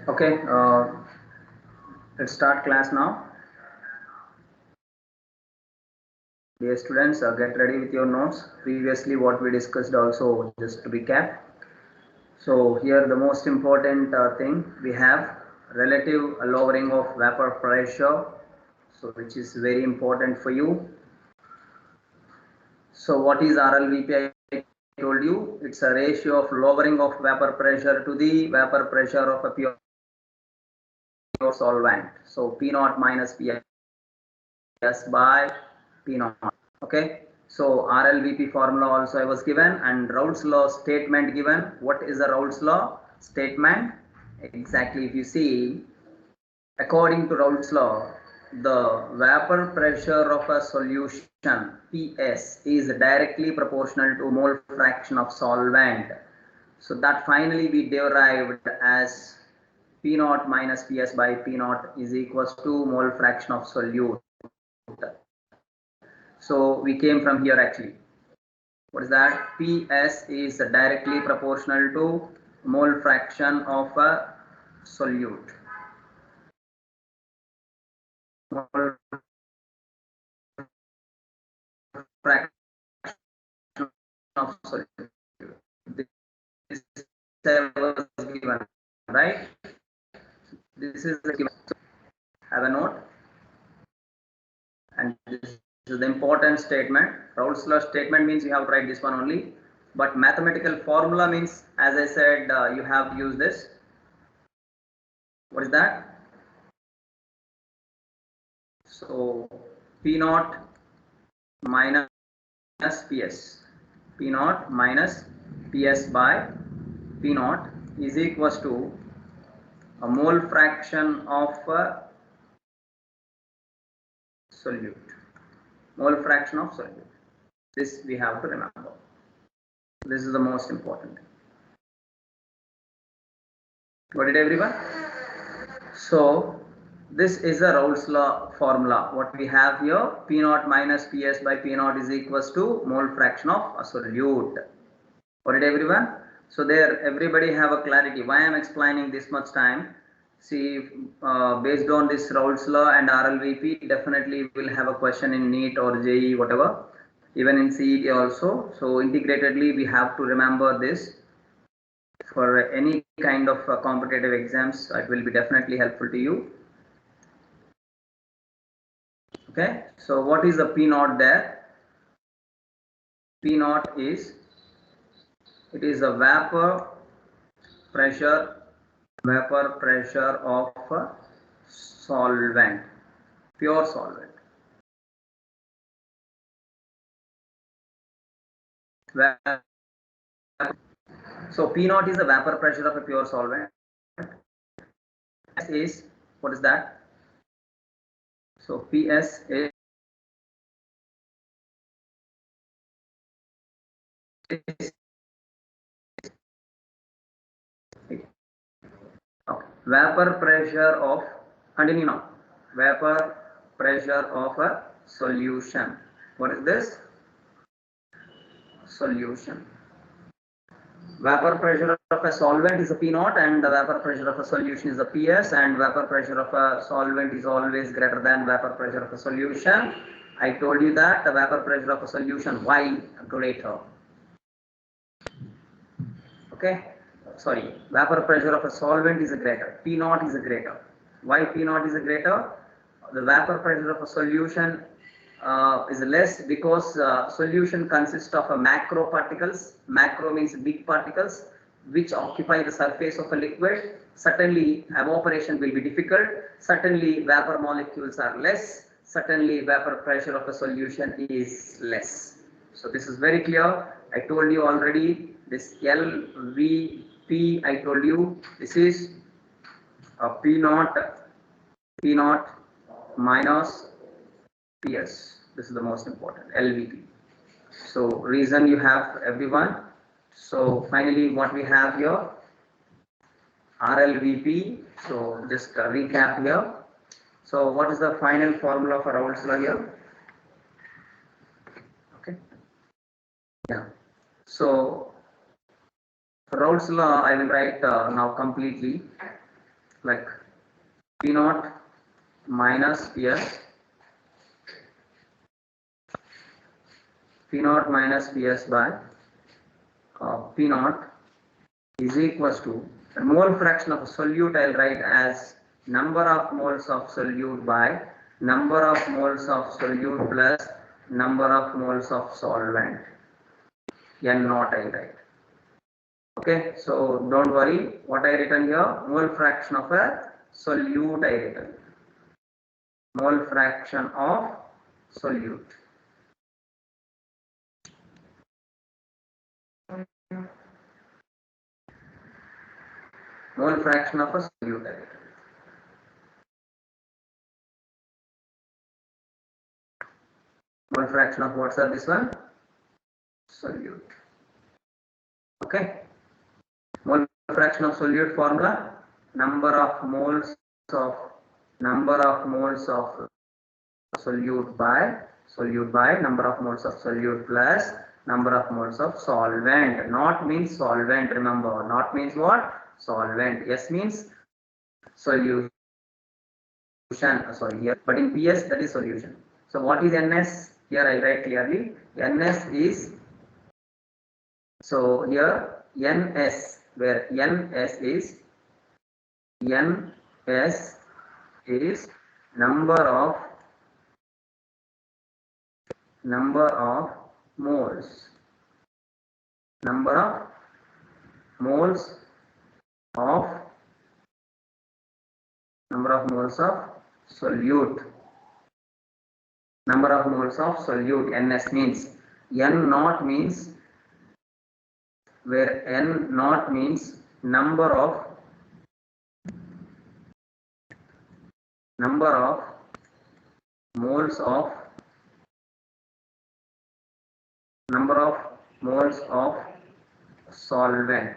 Okay, let's start class now. Dear students, get ready with your notes. Previously, what we discussed also, just to recap. So here the most important thing we have relative lowering of vapor pressure, so which is very important for you. So what is RLVP? I told you it's a ratio of lowering of vapor pressure to the vapor pressure of a pure solvent. So P naught minus PS by P naught. Okay. So RLVP formula also I was given, and Raoult's law statement given. What is the Raoult's law statement? Exactly, if you see, according to Raoult's law, the vapor pressure of a solution PS is directly proportional to mole fraction of solvent. So that finally we derived as P naught minus PS by P naught is equals to mole fraction of solute. So we came from here actually. What is that? PS is directly proportional to mole fraction of a solute. Mole fraction of solute. This was given, right? This is given. Have a note. And this is the important statement. Raoult's law statement means you have to write this one only. But mathematical formula means, as I said, you have to use this. What is that? So P naught minus PS. P naught minus PS by P naught is equals to a mole fraction of a solute. Mole fraction of solute. This we have to remember. This is the most important thing. Got it, everyone? So this is a Raoult's law formula. What we have here, P naught minus PS by P naught is equals to mole fraction of a solute. Got it, everyone? So there, everybody have a clarity. Why I am explaining this much time? See, based on this Raoult's law and RLVP, definitely will have a question in NEET or JEE, whatever. Even in CET also. So integratedly, we have to remember this. For any kind of competitive exams, it will be definitely helpful to you. Okay, so what is the P naught there? P naught is, it is a vapor pressure of a solvent, pure solvent. So P naught is the vapor pressure of a pure solvent. Is, what is that? So PS is vapor pressure of, continue now, vapor pressure of a solution. What is this? Solution. Vapor pressure of a solvent is a P naught, and the vapor pressure of a solution is a PS, and vapor pressure of a solvent is always greater than vapor pressure of a solution. I told you that the vapor pressure of a solution, why greater? Okay, sorry, vapor pressure of a solvent is a greater, P naught is a greater. Why P naught is a greater? The vapor pressure of a solution is less because solution consists of a macro particles. Macro means big particles which occupy the surface of a liquid. Certainly evaporation will be difficult. Certainly vapor molecules are less. Certainly vapor pressure of a solution is less. So this is very clear. I told you already this LVP, I told you this is a P naught minus PS. This is the most important, LVP. So reason you have everyone. So finally what we have here, RLVP. So just recap here. So what is the final formula for Raoult's law here? Okay. Yeah. So Raoult's law I will write now completely, like P naught minus Ps, P naught minus Ps by P naught is equals to the mole fraction of a solute. I'll write as number of moles of solute by number of moles of solute plus number of moles of solvent. N naught I'll write. Okay, so don't worry. What I written here, mole fraction of a solute I written. Mole fraction of solute. Mole fraction of a solute I written. Mole fraction of what's that? This one? Solute. Okay. Mole fraction of solute formula, number of moles of solute by number of moles of solute plus number of moles of solvent. Not means solvent, remember. Not means what? Solvent. S means solution. Sorry, here, but in PS that is solution. So what is NS? Here I write clearly. NS is, so here NS, where NS is number of moles, number of moles of solute, number of moles of solute. NS means, N naught means, where N naught means number of moles of solvent.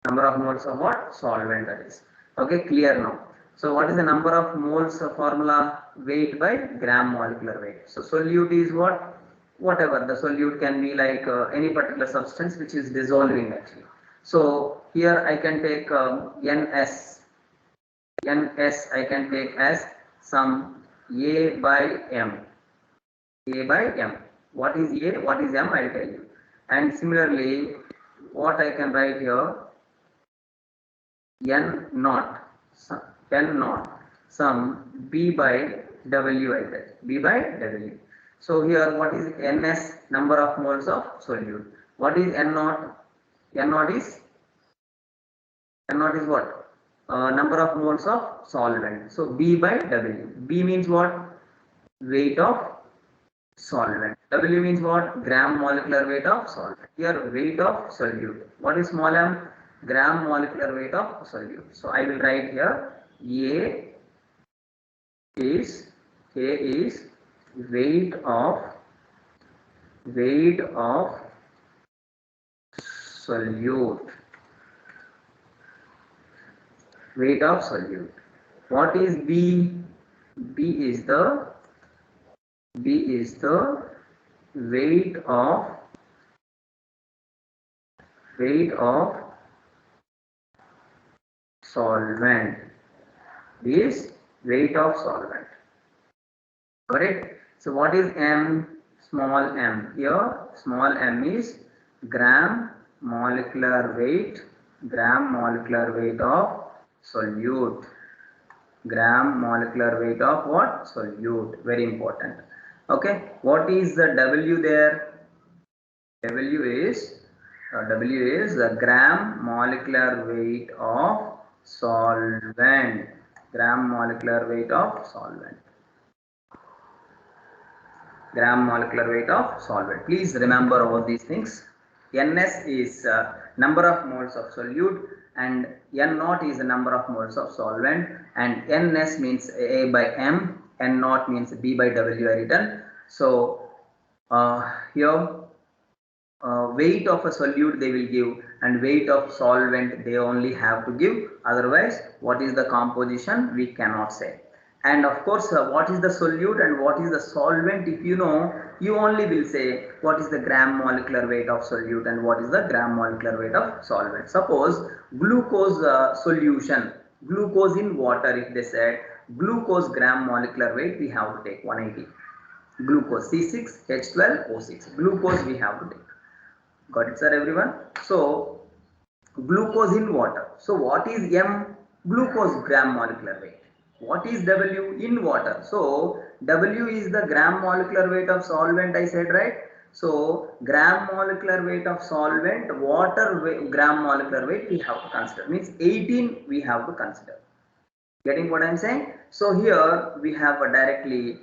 Number of moles of what? Solvent, that is. Okay, clear now. So what is the number of moles formula? Weight by gram molecular weight. So solute is what? Whatever. The solute can be like any particular substance which is dissolving actually. So here I can take NS. NS I can take as some A by M. A by M. What is A? What is M? I will tell you. And similarly, what I can write here, N naught, some B by W I get. B by W. So here what is NS? Number of moles of solute. What is N naught? N naught is what? Number of moles of solvent. So B by W. B means what? Weight of solvent. W means what? Gram molecular weight of solvent. Here weight of solute. What is small m? Gram molecular weight of solute. So I will write here A is weight of solute. Weight of solute. What is B? B is the weight of solvent. Is weight of solvent. Correct? So what is M? Small m. Here small m is gram molecular weight of solute. Gram molecular weight of what? Solute. Very important. Okay. What is the W there? W is the gram molecular weight of solvent. Gram molecular weight of solvent. Gram molecular weight of solvent. Please remember all these things. NS is number of moles of solute, and N naught is the number of moles of solvent, and NS means A by M, N naught means B by W I written. So here weight of a solute they will give, and weight of solvent they only have to give. Otherwise, what is the composition we cannot say. And of course, what is the solute and what is the solvent? If you know, you only will say what is the gram molecular weight of solute and what is the gram molecular weight of solvent. Suppose glucose solution, glucose in water, if they said glucose gram molecular weight, we have to take 180. Glucose C6H12O6, glucose we have to take. Got it, sir, everyone? So glucose in water. So what is M? Glucose gram molecular weight. What is W? In water. So W is the gram molecular weight of solvent, I said, right? So gram molecular weight of solvent, water weight, gram molecular weight we have to consider. Means 18 we have to consider. Getting what I am saying? So here we have a directly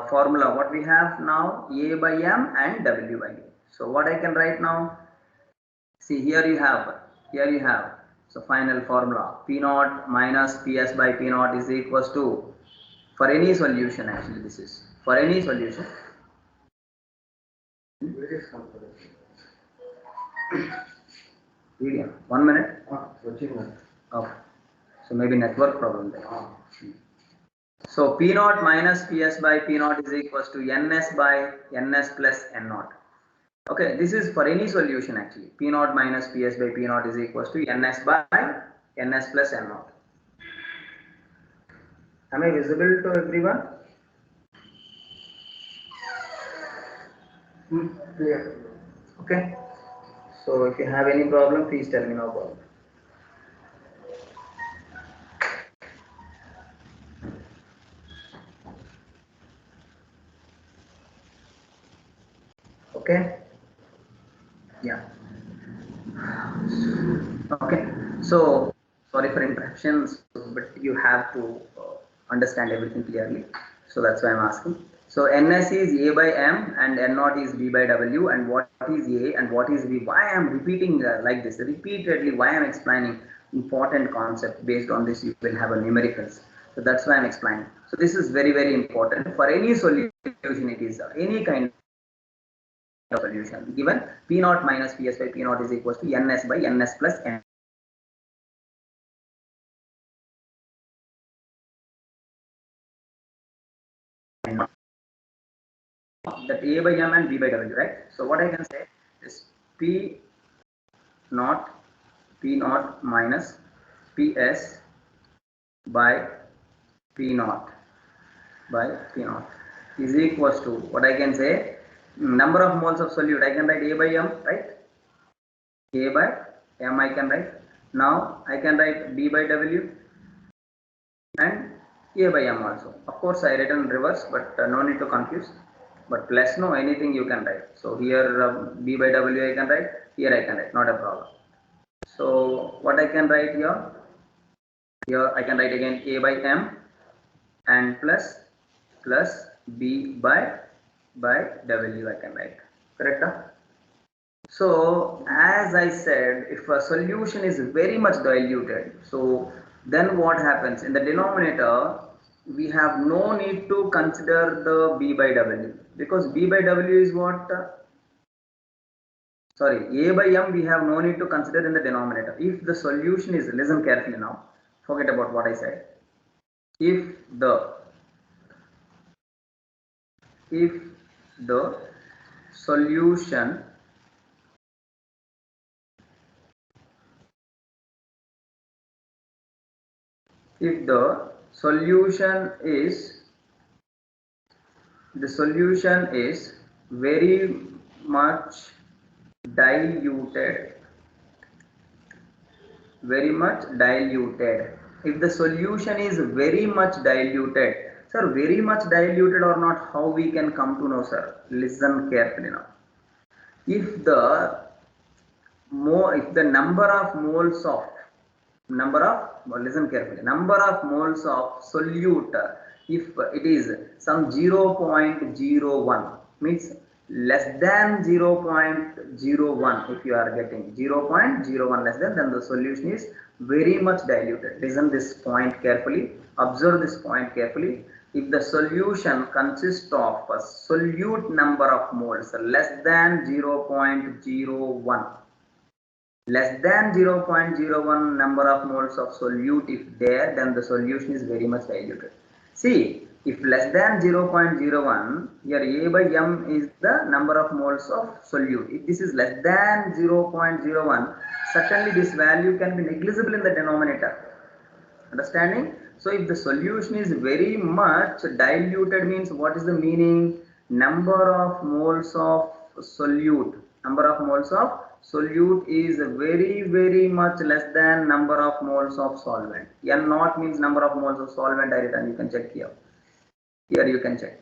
formula. What we have now? A by M and W by U. So what I can write now? See, here you have, so final formula, P naught minus Ps by P naught is equals to, for any solution, actually this is, for any solution. Video, 1 minute. Okay, so maybe network problem there. So P naught minus Ps by P naught is equals to Ns by Ns plus N naught. Okay, this is for any solution actually. P naught minus Ps by P naught is equals to Ns by Ns plus N naught. Am I visible to everyone? Clear. Okay. So if you have any problem, please tell me, no problem. Okay. Yeah. Okay. So sorry for interruptions, but you have to understand everything clearly. So that's why I'm asking. So Ns is A by M and N naught is B by W, and what is A and what is B? Why I'm repeating like this repeatedly? Why I'm explaining important concept based on this? You will have a numericals. So that's why I'm explaining. So this is very, very important for any solution. It is any kind of solution. Given P naught minus Ps by P naught is equals to Ns by Ns plus N. That A by M and B by W, right? So what I can say is P naught minus Ps by P naught is equals to, what I can say, number of moles of solute. I can write A by M, right? A by M I can write. Now I can write B by W and A by M also. Of course I written reverse, but no need to confuse. But plus no, anything you can write. So here B by W I can write, here I can write, not a problem. So what I can write here? Here I can write again A by M and plus B by W I can write. Correct? So as I said, if a solution is very much diluted, so then what happens? In the denominator, we have no need to consider the B by W, because B by W is what? Sorry, A by M we have no need to consider in the denominator. If the solution is, listen carefully now, forget about what I said. If the solution is very much diluted, if the solution is very much diluted, sir, very much diluted or not, how we can come to know, sir? Listen carefully now. If the number of moles of listen carefully, number of moles of solute, if it is some 0.01, means less than 0.01, if you are getting 0.01 less than, then the solution is very much diluted. Listen this point carefully, observe this point carefully. If the solution consists of a solute number of moles less than 0.01, less than 0.01 number of moles of solute if there, then the solution is very much diluted. See, if less than 0.01, your A by M is the number of moles of solute. If this is less than 0.01, certainly this value can be negligible in the denominator. Understanding? So if the solution is very much diluted, means what is the meaning? Number of moles of solute. Number of moles of solute is very much less than number of moles of solvent. N naught means number of moles of solvent I written. You can check here. Here you can check.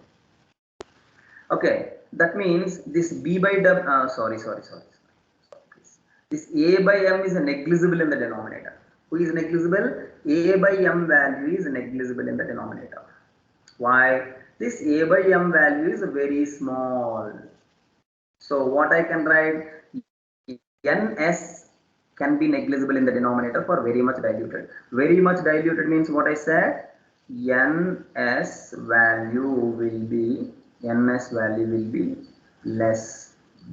Okay, that means this B by W. Sorry. This A by M is negligible in the denominator. Who is negligible? A by M value is negligible in the denominator. Why? This A by M value is very small. So what I can write? NS can be negligible in the denominator for very much diluted. Very much diluted means what I said? NS value will be less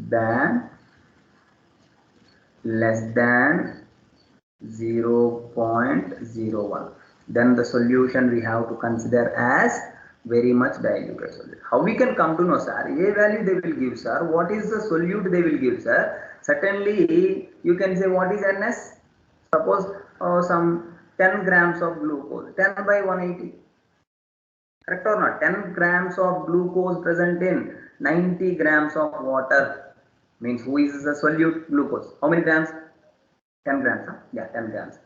than 0.01. Then the solution we have to consider as very much diluted solution. How we can come to know, sir? A value they will give, sir. What is the solute they will give, sir? Certainly you can say what is NS? Suppose some 10 grams of glucose, 10 by 180. Correct or not? 10 grams of glucose present in 90 grams of water. Means who is the solute glucose? How many grams? 10 grams. Huh? Yeah, 10 grams.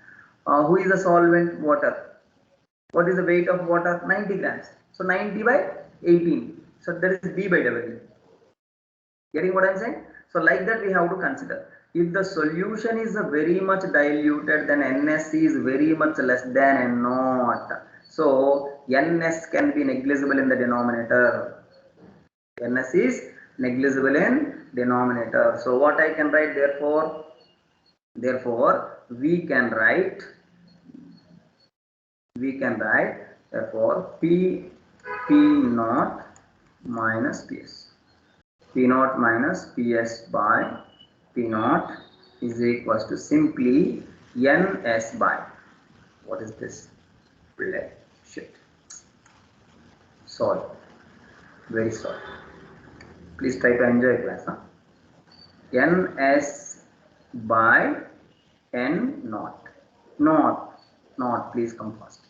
Who is the solvent? Water. What is the weight of water? 90 grams. So 90 by 18. So that is B by W. Getting what I am saying? So like that we have to consider. If the solution is very much diluted, then NS is very much less than N naught. So NS can be negligible in the denominator. NS is negligible in denominator. So what I can write, therefore we can write therefore P naught minus PS. P naught minus PS by P naught is equals to simply NS by, what is this? Shit. Sorry. Very sorry. Please try to enjoy class. Huh? NS by N naught. Not, please come first.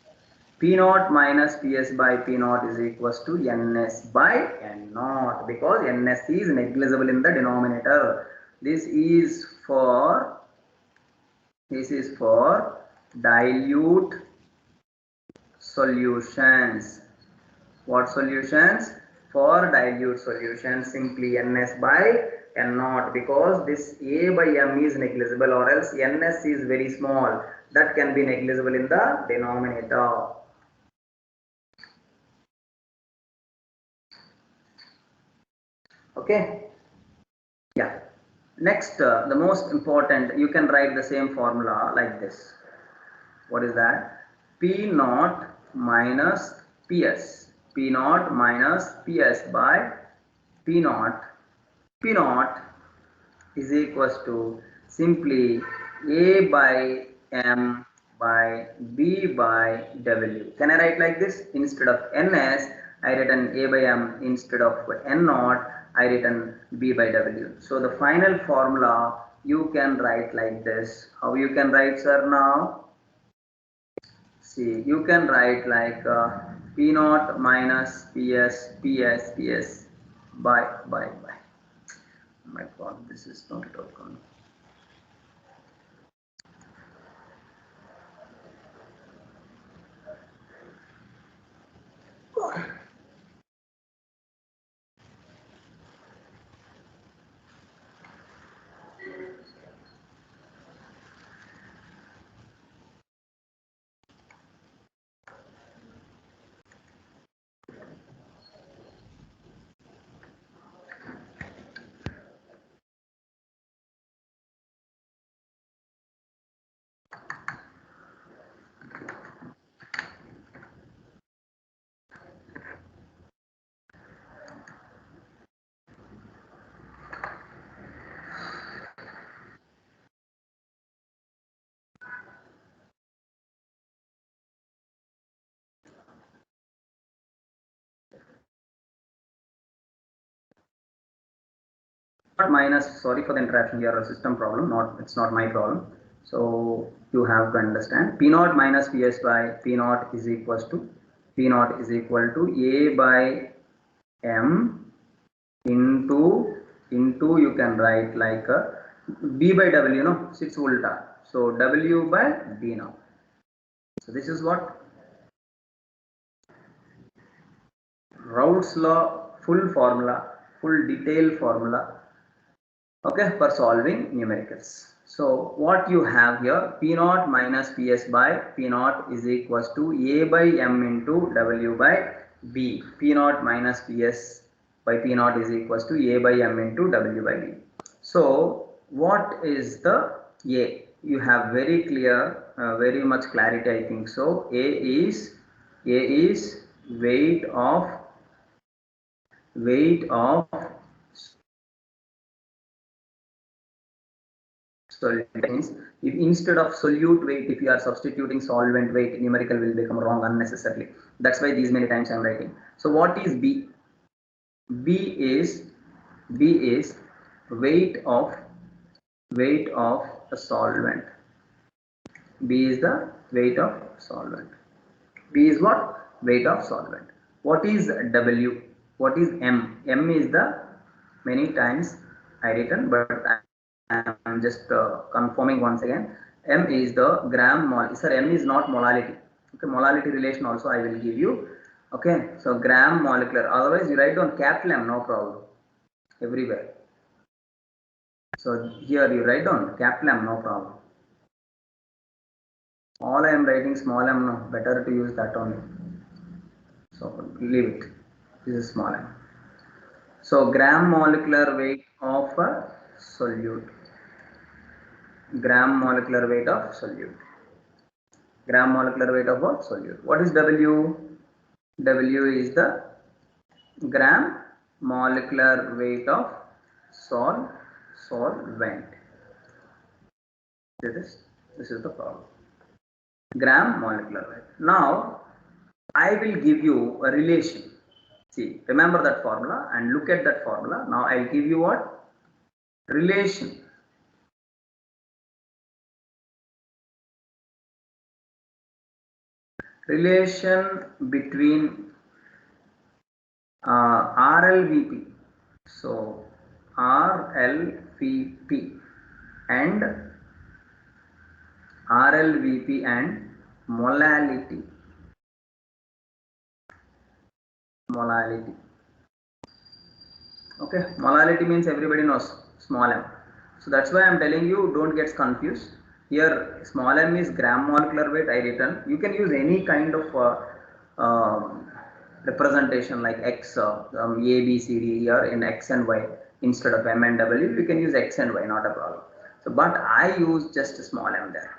P naught minus PS by P naught is equals to NS by N naught, because NS is negligible in the denominator. This is for dilute solutions. What solutions? For dilute solutions, simply NS by N naught, because this A by M is negligible, or else NS is very small, that can be negligible in the denominator. Okay. Yeah. Next, the most important, you can write the same formula like this. What is that? P naught minus PS. P naught minus PS by P naught. P naught is equals to simply A by M by B by W. Can I write like this? Instead of NS, I written A by M. Instead of N naught, I written B by W. So the final formula you can write like this. How you can write, sir, now? See, you can write like P naught minus PS by. Oh my God, this is not at all. minus, sorry for the interruption here, a system problem, it's not my problem. So you have to understand P naught minus Ps by P naught is equals to A by M into you can write like a B by W, no, 6 volta. So W by D now. So this is what Raoult's law, full formula, full detailed formula, okay, for solving numericals. So what you have here, P naught minus Ps by P naught is equals to A by M into W by B. P naught minus Ps by P naught is equals to A by M into W by B. So what is the A? You have very clear, very much clarity, I think so. A is weight of solvents. If instead of solute weight, if you are substituting solvent weight, numerical will become wrong unnecessarily. That's why these many times I am writing. So what is B? B is weight of a solvent. B is the weight of solvent. B is what? Weight of solvent. What is W? What is M? M is the, many times I written, but I am just confirming once again. M is the gram mol. Sir, M is not molality. Okay, molality relation also I will give you. Okay, so gram molecular. Otherwise, you write down capital M, no problem. Everywhere. So here you write down capital M, no problem. All I am writing small m, no, better to use that only. So leave it. This is small m. So gram molecular weight of a solute. Gram molecular weight of solute. Gram molecular weight of what? Solute. What is W? W is the gram molecular weight of solvent. This is the problem. Gram molecular weight. Now I will give you a relation. See, remember that formula and look at that formula. Now I'll give you what? Relation. Relation between RLVP. So RLVP and molality. Okay, molality means everybody knows, small m. So that's why I'm telling you, don't get confused. Here small m is gram molecular weight I written. You can use any kind of representation like X, A, B, C, D here in X and Y instead of M and W. You can use X and Y, not a problem. So, but I use just small m there.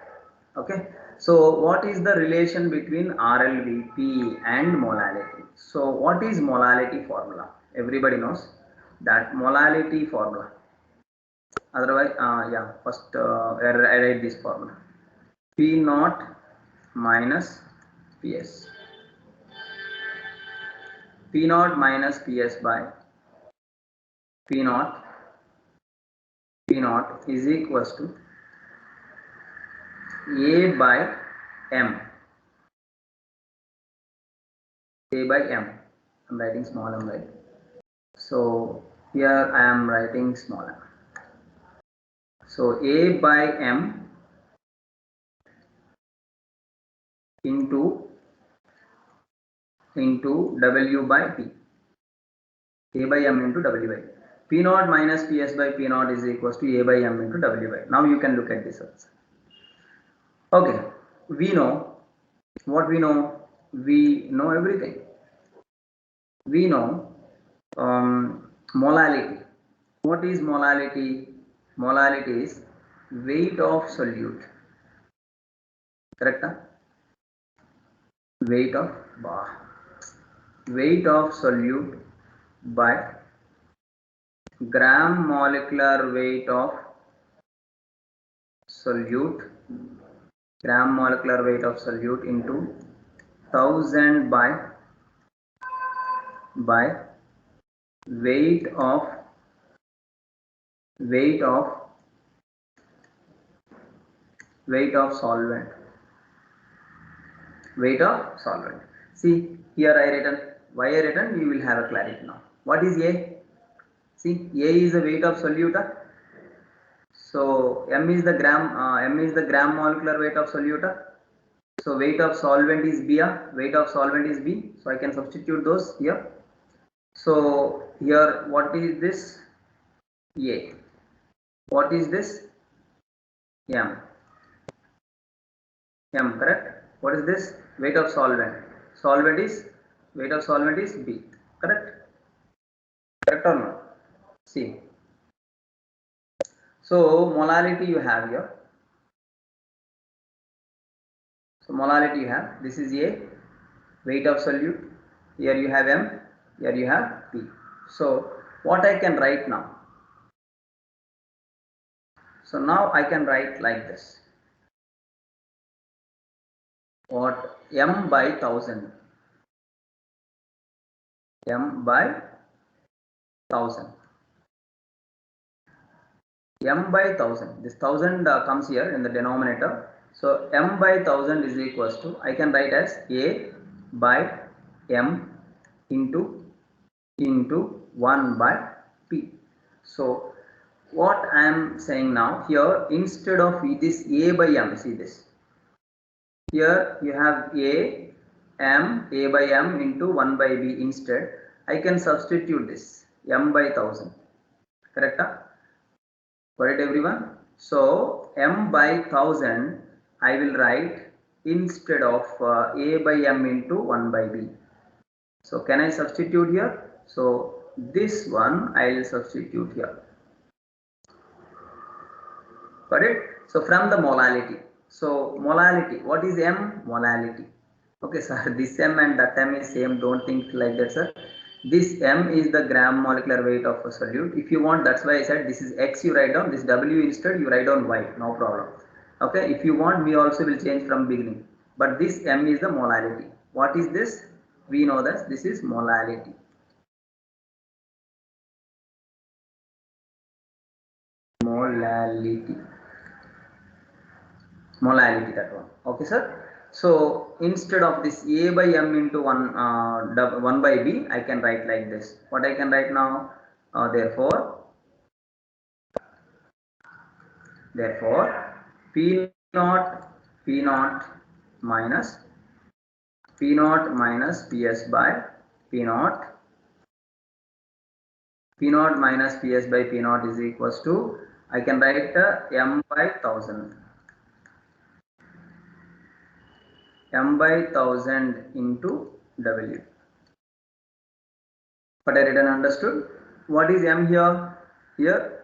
Okay. So what is the relation between RLVP and molality? So what is molality formula? Everybody knows that molality formula. Otherwise, yeah, first I write this formula. P naught minus Ps. P naught minus Ps by P naught is equals to A by M. A by M. I'm writing small m, right? So here I am writing small m. So A by M into W by P. A by M into W by P. P naught minus Ps by P naught is equals to A by M into W by. Now you can look at this also. Okay, we know what we know. We know everything. We know molality. What is molality? Molality is weight of solute. Correct? Huh? Weight of solute by gram molecular weight of solute. Gram molecular weight of solute into 1000 by weight of weight of solvent. Weight of solvent. See here I written, why I written, you will have a clarity now. What is A? See, A is the weight of solute. So m is the gram molecular weight of solute. So weight of solvent is B. Weight of solvent is B. So I can substitute those here. So here what is this? A. What is this? M. M, correct? What is this? Weight of solvent. Weight of solvent is B. Correct? Correct or not? See. So molality you have here. So molality you have. This is A. Weight of solute. Here you have M. Here you have P. So what I can write now? So now I can write like this. What? M by 1000. M by 1000. M by 1000. This 1000 comes here in the denominator. So M by 1000 is equals to, I can write as A by M into 1 by P. So what I am saying now here, instead of this A by M, see this. Here you have A by M into 1 by B. Instead I can substitute this M by 1000. Correct? Got it everyone? So M by 1000 I will write instead of A by M into 1 by B. So can I substitute here? So this one I will substitute here. Got it? So from the molality. So molality, what is M? Molality. Okay sir, this M and that M is same, don't think like that sir. This M is the gram molecular weight of a solute. If you want, that's why I said this is X you write down, this W instead you write down Y, no problem. Okay, if you want, we also will change from beginning. But this M is the molality. What is this? We know that this is molality. Molality, that one. Okay sir. So instead of this A by M into 1 by B, I can write like this. What I can write now? Therefore P naught minus PS by P naught minus PS by P naught is equals to, I can write M by 1000. M by 1000 into W. But I written understood. What is M here? Here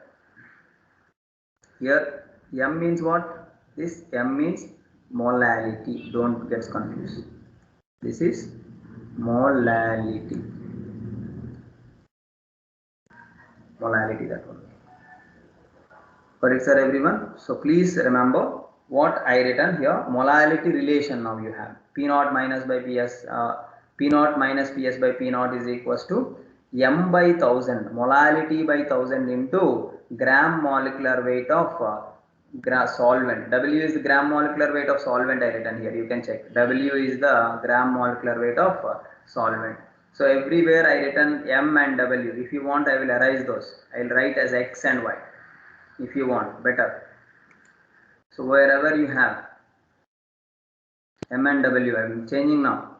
M means what? This M means molality. Don't get confused. This is molality. Molality, that one. Correct sir everyone. So please remember what I written here. Molality relation now you have. P naught minus by PS. P naught minus PS by P naught is equals to M by 1000. Molality by 1000 into gram molecular weight of solvent. W is the gram molecular weight of solvent I written here. You can check. W is the gram molecular weight of solvent. So everywhere I written M and W. If you want, I will erase those. I will write as X and Y. If you want, better. So wherever you have M and W, I am changing now,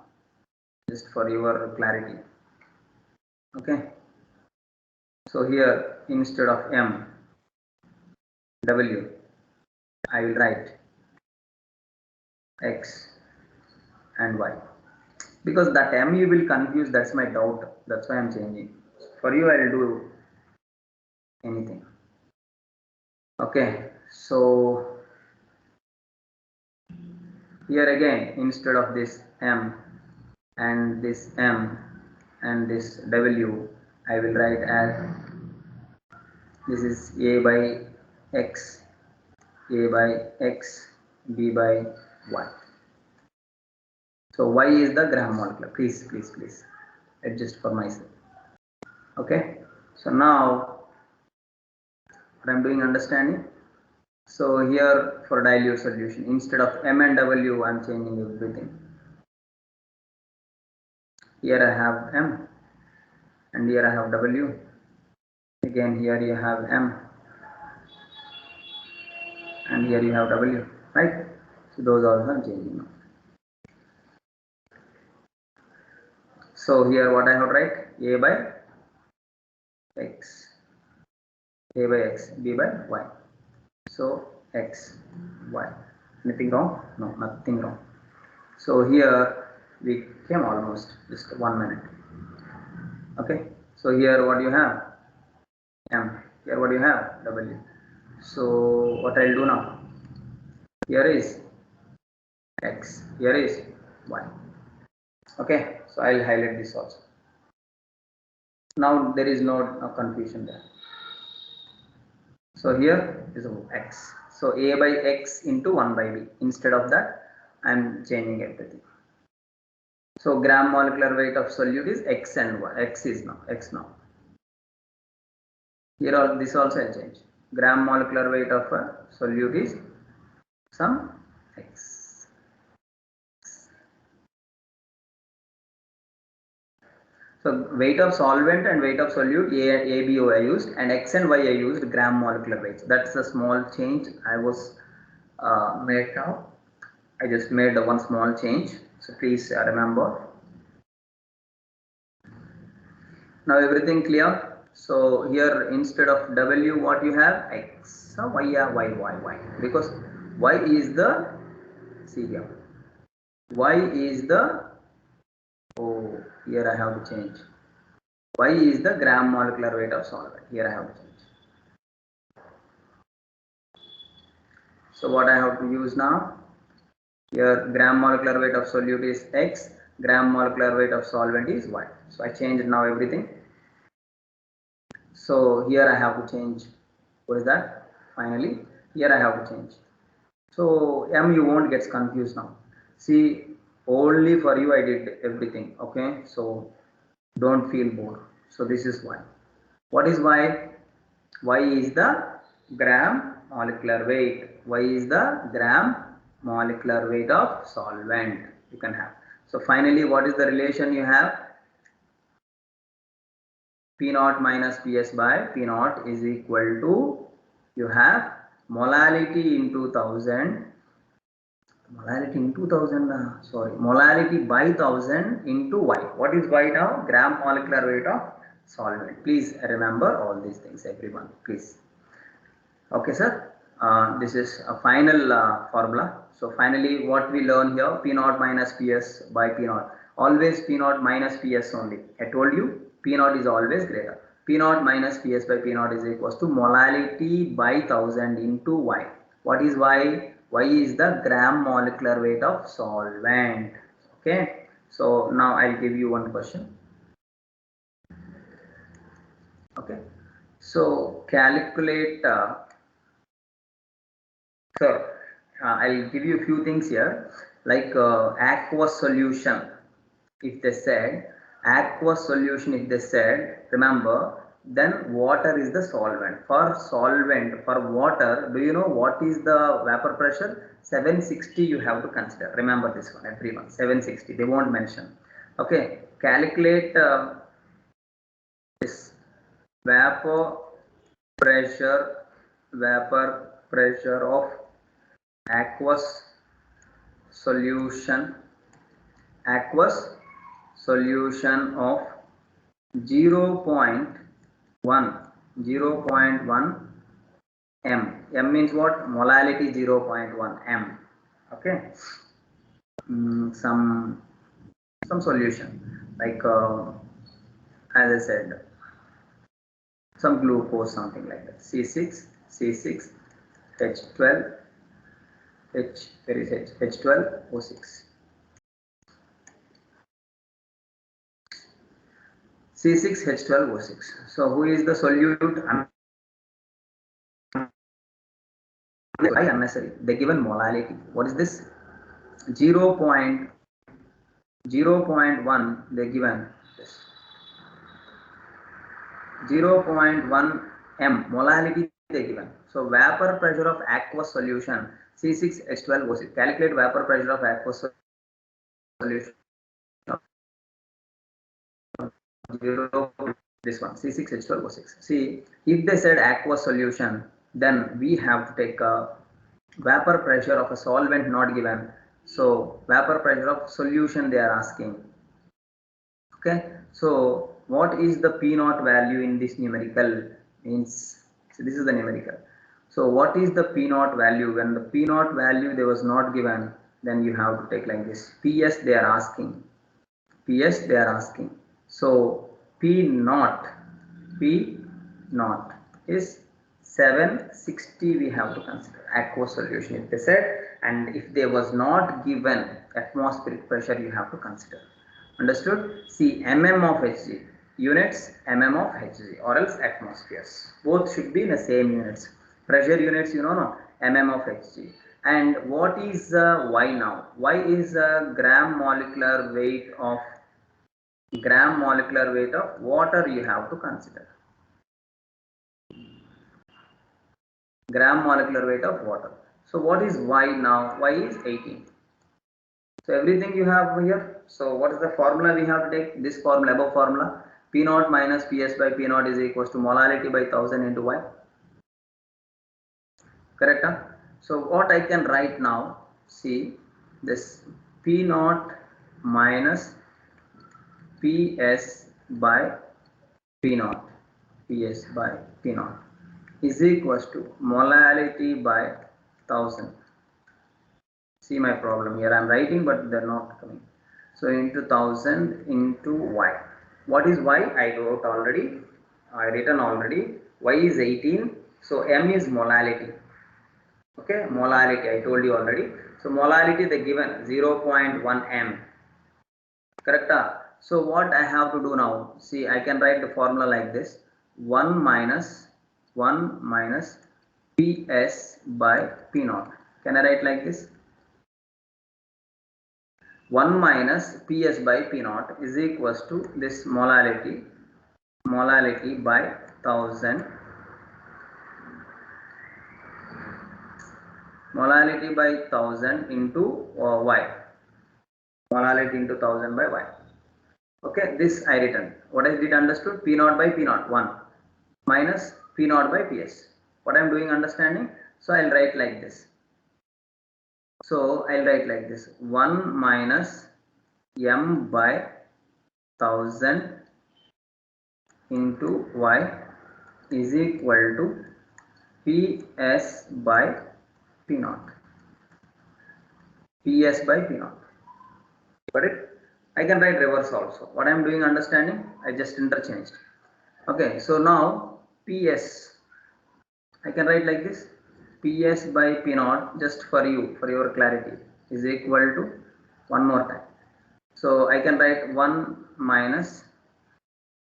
just for your clarity. Okay. So here instead of M, W, I will write X and Y. Because that M you will confuse, that's my doubt. That's why I am changing. For you, I will do anything. Okay. So here again, instead of this M and this M and this W, I will write as, this is A by X, B by Y. So Y is the gram molecular. Please adjust for myself. Okay. So now What I'm doing, understanding? So here for dilute solution, instead of M and W, I'm changing everything. Here I have M and here I have W. Again here you have M and here you have W, right? So those also I'm changing now. So here what I have write, A by X, A by X, B by Y. So X, Y. Anything wrong? No, nothing wrong. So here we came almost just 1 minute. Okay. So here what you have? M. Here what you have? W. So what I'll do now? Here is X. Here is Y. Okay. So I'll highlight this also. Now there is no confusion there. So here is X. So A by X into 1 by B. Instead of that, I am changing everything. So gram molecular weight of solute is X and Y. X is now X now. Here all this also I change. Gram molecular weight of a solute is some X. So weight of solvent and weight of solute A, B, O I used, and X and Y I used gram molecular weights. That's a small change I was made now. I just made one small change. So please remember. Now everything clear. So here instead of W what you have X. So Y, because Y is the, see here, Y is the, oh here I have to change. Y is the gram molecular weight of solvent. Here I have to change. So what I have to use now? Here gram molecular weight of solute is X, gram molecular weight of solvent is Y. So I changed now everything. So here I have to change. What is that? Finally, here I have to change. So M you won't get confused now. See, only for you I did everything. Okay, so don't feel bored. So this is Y. What is Y? Y is the gram molecular weight. Y is the gram molecular weight of solvent you can have. So finally, what is the relation you have? P naught minus Ps by P naught is equal to, you have molality into 1000, molality into 1000, sorry, molality by 1000 into Y. What is Y now? Gram molecular weight of solvent. Please remember all these things, everyone, please. Okay, sir. This is a final formula. So finally, what we learn here, P naught minus Ps by P naught. Always P naught minus Ps only. I told you, P naught is always greater. P naught minus Ps by P naught is equals to molality by 1000 into Y. What is Y? Y is the gram molecular weight of solvent. Okay. So now I'll give you one question. Okay. So calculate. So I'll give you a few things here, like aqueous solution. If they said aqueous solution, if they said, remember, then water is the solvent. For solvent, for water, do you know what is the vapor pressure? 760 you have to consider. Remember this one, everyone. 760. They won't mention. Okay. Calculate this vapor pressure of aqueous solution of 0.1 m. M means what? Molality 0.1 m. Okay. Some solution like as I said, some glucose, something like that. C6 H12 where is H? H12O6. C6H12O6. So who is the solute? Why unnecessary? They given molality. What is this? 0.1. They given this 0.1 m. Molality they given. So vapor pressure of aqueous solution C6H12O6. Calculate vapor pressure of aqueous solution this one C6H12O6. See, if they said aqueous solution, then we have to take a vapor pressure of a solvent not given. So vapor pressure of solution they are asking. Okay, so what is the P naught value in this numerical? Means, so this is the numerical. So what is the P naught value? When the P naught value there was not given, then you have to take like this. PS they are asking. PS they are asking. So P naught is 760 we have to consider aqueous solution if they said, and if there was not given atmospheric pressure you have to consider. Understood? See, mm of Hg units, mm of Hg or else atmospheres. Both should be in the same units. Pressure units, you know, no, mm of Hg. And what is Y now? Y is gram molecular weight of water you have to consider. Gram molecular weight of water. So what is Y now? Y is 18. So everything you have here. So what is the formula we have to take? This formula, above formula, P naught minus PS by P naught is equals to molality by 1000 into Y. Correct? Huh? So what I can write now, see this P naught minus PS by P naught, PS by P naught is equals to molality by 1000. See my problem here, I am writing but they are not coming. So into 1000 into Y. What is Y? I wrote already, I written already. Y is 18, so M is molality. Okay, molality I told you already. So molality they given 0.1 M. Correct? So what I have to do now? See, I can write the formula like this: 1 minus PS by P naught. Can I write like this? 1 minus PS by P naught is equals to this molality by 1000, molality by 1000 into Y, molality into 1000 by Y. Okay, this I written. What I did understood? P naught by P naught 1 minus P naught by PS. What I am doing understanding? So I'll write like this. So I'll write like this: 1 minus M by 1000 into Y is equal to PS by P naught. PS by P naught. Got it? I can write reverse also. What I am doing understanding? I just interchanged. Okay, so now PS I can write like this: PS by P naught, just for you, for your clarity, is equal to, one more time. So I can write 1 minus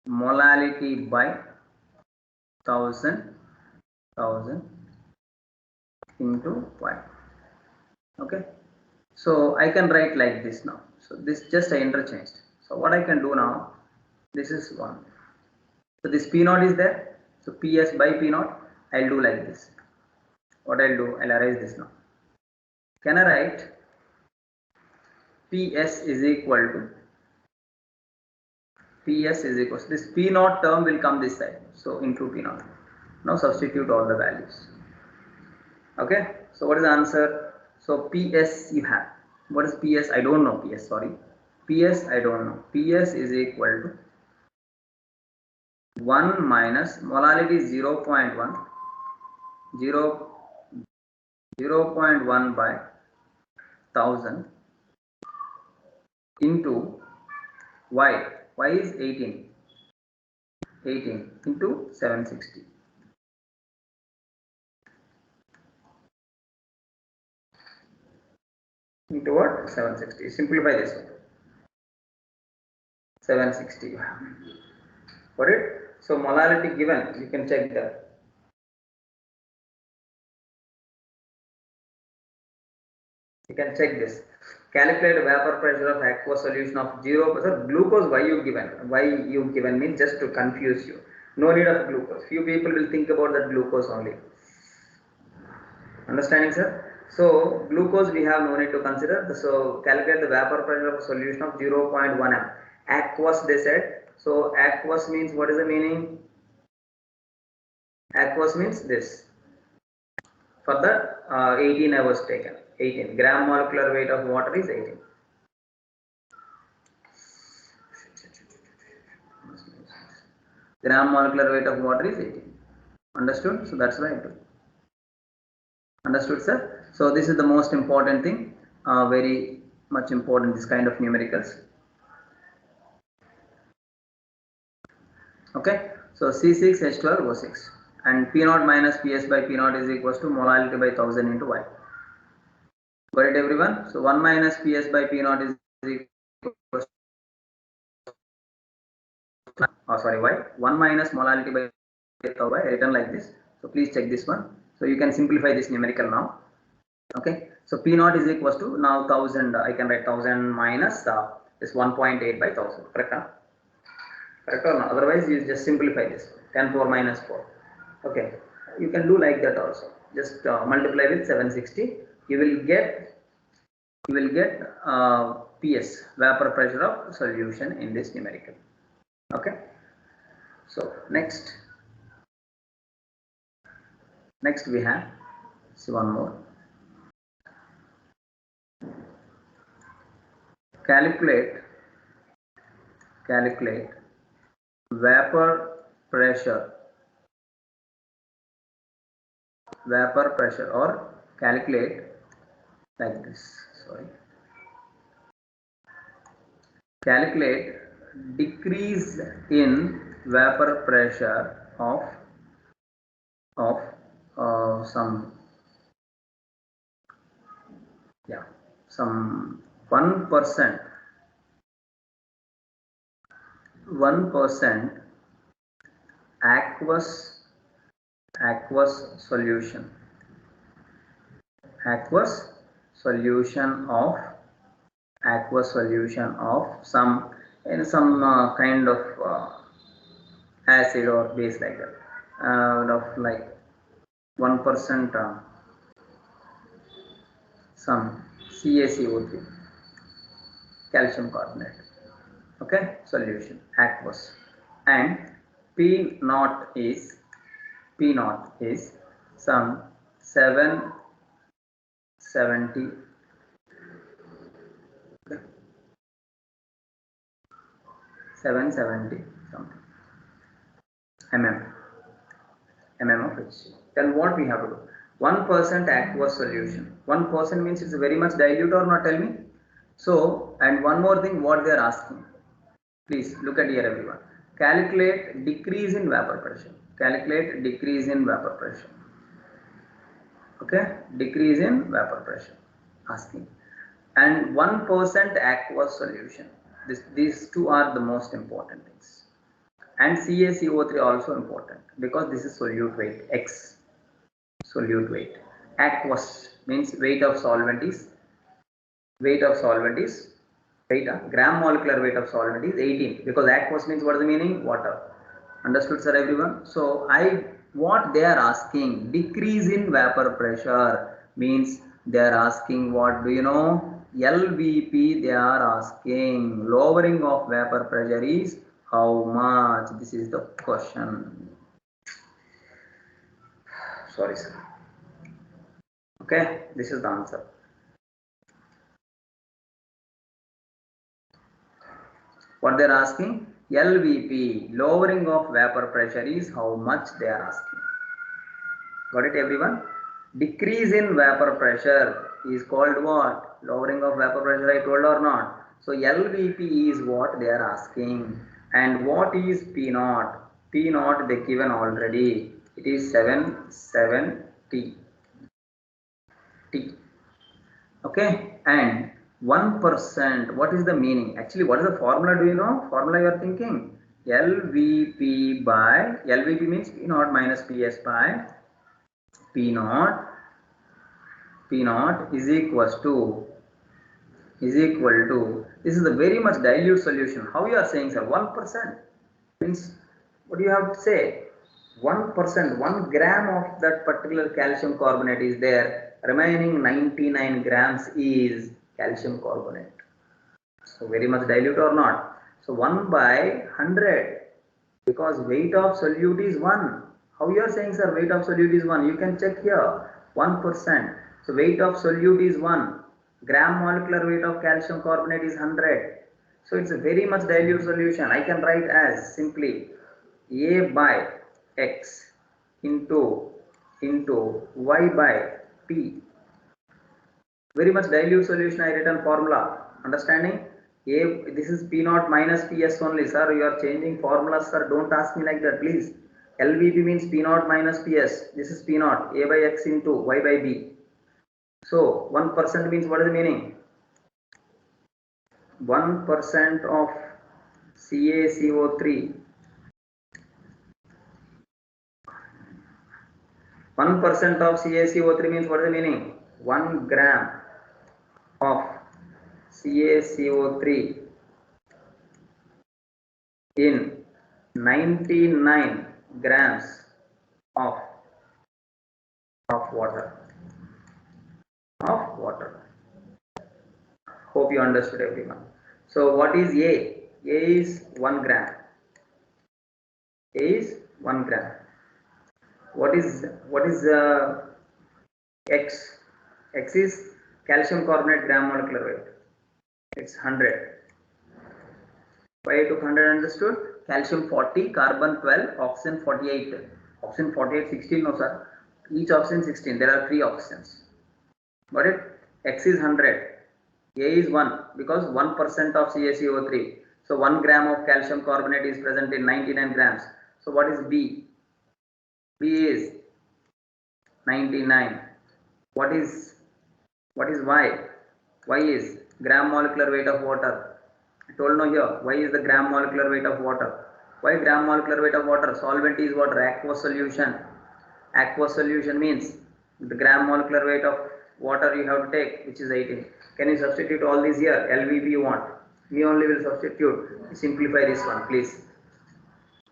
molality by 1000 into Y. Okay. So I can write like this now. So this just I interchanged. So what I can do now, this is 1. So this P naught is there. So PS by P naught, I'll do like this. What I'll do, I'll erase this now. Can I write PS is equal to, this P naught term will come this side. So into P naught. Now substitute all the values. Okay. So what is the answer? So PS you have. What is PS? I don't know PS, sorry. PS I don't know. PS is equal to 1 minus molality is 0.1 by 1000 into Y. Y is 18 into 760. Into what? 760. Simplify this one. 760 you have. Got it? So molality given, you can check that. You can check this. Calculate vapor pressure of aqueous solution of 0%. Glucose, why you given? Why you given means just to confuse you. No need of glucose. Few people will think about that glucose only. Understanding, sir? So glucose we have no need to consider. So calculate the vapor pressure of a solution of 0.1 m. Aqueous they said. So aqueous means, what is the meaning? Aqueous means this. For that 18 I was taken. 18 gram molecular weight of water is 18. Gram molecular weight of water is 18. Understood? So that's why I do. Understood, sir? So this is the most important thing. Very much important, this kind of numericals. Okay. So C6H12O6 and P0 minus PS by P0 is equals to molality by 1000 into Y. Got it, everyone? So 1 minus PS by P0 is equals to, Y. 1 minus molality by Y written like this. So please check this one. So you can simplify this numerical now. Okay. So P0 is equals to now 1000. I can write 1000 minus this 1.8 by 1000. Correct? Correct or not? Otherwise, you just simplify this. 10 4 minus 4. Okay. You can do like that also. Just multiply with 760. You will get PS, vapor pressure of solution, in this numerical. Okay. So next we have, see one more. Calculate vapor pressure or calculate like this. Sorry. Calculate decrease in vapor pressure of some 1% aqueous solution of some kind of acid or base, like that, of like 1% some CaCO3, calcium carbonate. Okay, solution aqueous, and P0 is some 770 something mm of H. Then what we have to do? 1% aqueous solution. 1% means it's very much dilute or not? Tell me. So, and one more thing, what they are asking. Please look at here, everyone. Calculate decrease in vapor pressure. Okay, decrease in vapor pressure. Asking. And 1% aqueous solution. These two are the most important things. And CaCO3 also important, because this is solute weight, X. Solute weight. Aqueous means weight of solvent is gram molecular weight of solvent is 18, because aqueous means, what is the meaning? Water. Understood, sir, everyone? So what they are asking, decrease in vapor pressure means they are asking, what do you know? LVP they are asking. Lowering of vapor pressure is how much? This is the question. Sorry, sir. Okay, this is the answer. What they are asking? LVP, lowering of vapor pressure, is how much they are asking. Got it, everyone? Decrease in vapor pressure is called what? Lowering of vapor pressure, I told or not? So LVP is what they are asking. And what is P0? P0 they given already. It is 770 T. Okay, and 1%, what is the meaning? Actually, what is the formula? Do you know? Formula you are thinking? LVP means P0 minus PS by P0 is equal to, this is a very much dilute solution. How you are saying, sir? 1% means what do you have to say? 1%, 1 gram of that particular calcium carbonate is there. Remaining 99 grams is calcium carbonate. So very much dilute or not? So 1 by 100, because weight of solute is 1. How you are saying, sir, weight of solute is 1? You can check here, 1%. So weight of solute is 1. Gram molecular weight of calcium carbonate is 100. So it's a very much dilute solution. I can write as simply A by X into Y by P. Very much dilute solution. I written formula. Understanding? A, this is P naught minus PS only, sir. You are changing formulas, sir. Don't ask me like that, please. LVP means P naught minus PS. This is P naught. A by X into Y by B. So 1% means what is the meaning? 1% of CaCO3. 1% of CaCO3 means what is the meaning? 1 gram of CaCO3 in 99 grams of water. Hope you understood, everyone. So what is A? A is 1 gram. A is 1 gram. What is X? X is calcium carbonate gram molecular weight. It's 100. Why I took 100, understood? Calcium 40, carbon 12, oxygen 48. Oxygen 48, 16, no sir. Each oxygen 16. There are 3 oxygens. Got it? X is 100. A is 1 because 1% of CaCO3. So 1 gram of calcium carbonate is present in 99 grams. So what is B? B is 99. What is Y? Y is gram molecular weight of water. I told no here. Y is the gram molecular weight of water. Why gram molecular weight of water? Solvent is water. Aqueous solution. Aqueous solution means the gram molecular weight of water you have to take, which is 18. Can you substitute all these here? LVP you want. We only will substitute. Simplify this one, please.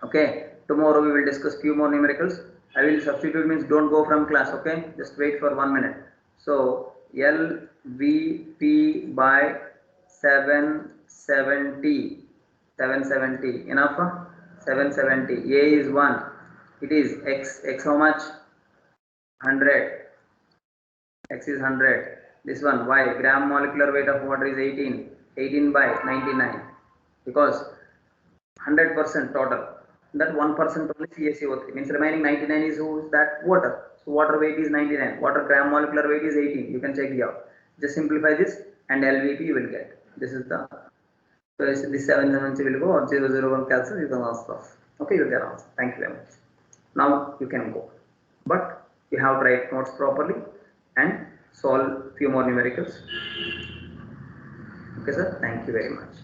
Okay. Tomorrow we will discuss few more numericals. I will substitute means don't go from class. Okay. Just wait for 1 minute. So LVP by 770. 770. Enough? 770. A is 1. It is X. X how much? 100. X is 100. This one Y, gram molecular weight of water is 18. 18 by 99 because 100% total. That 1% only CaCO3 means remaining 99 is who is that? Water. So water weight is 99. Water gram molecular weight is 18. You can check it out. Just simplify this and LVP you will get. This is the, so this 770 will go or 001 cancel, you can answer. Okay, you can answer. Thank you very much. Now you can go. But you have to write notes properly and solve few more numericals. Okay sir, thank you very much.